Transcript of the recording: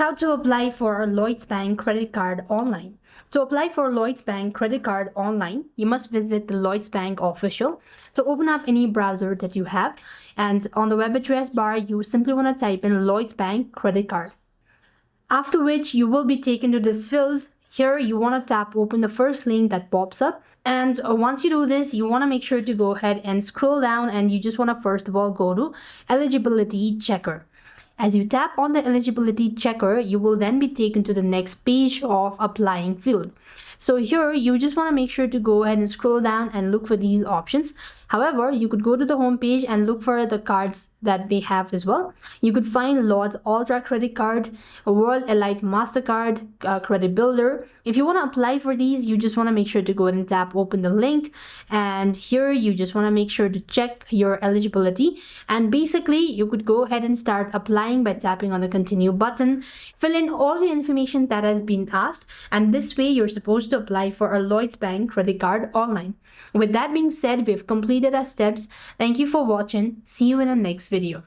How to apply for a Lloyds Bank credit card online. To apply for a Lloyds Bank credit card online, you must visit the Lloyds Bank official. So open up any browser that you have, and on the web address bar, you simply want to type in Lloyds Bank credit card. After which you will be taken to this field. Here you want to tap open the first link that pops up, and once you do this, you want to make sure to go ahead and scroll down, and you just want to first of all go to Eligibility Checker. As you tap on the eligibility checker, you will then be taken to the next page of applying field. So here you just want to make sure to go ahead and scroll down and look for these options. However, you could go to the home page and look for the cards that they have as well. You could find Lloyds Ultra credit card, a World Elite Mastercard, credit builder. If you want to apply for these, you just want to make sure to go ahead and tap open the link, and here you just want to make sure to check your eligibility, and basically you could go ahead and start applying by tapping on the continue button. Fill in all the information that has been asked, and this way you're supposed to apply for a Lloyds Bank credit card online. With that being said, we've completed our steps. Thank you for watching. See you in the next video.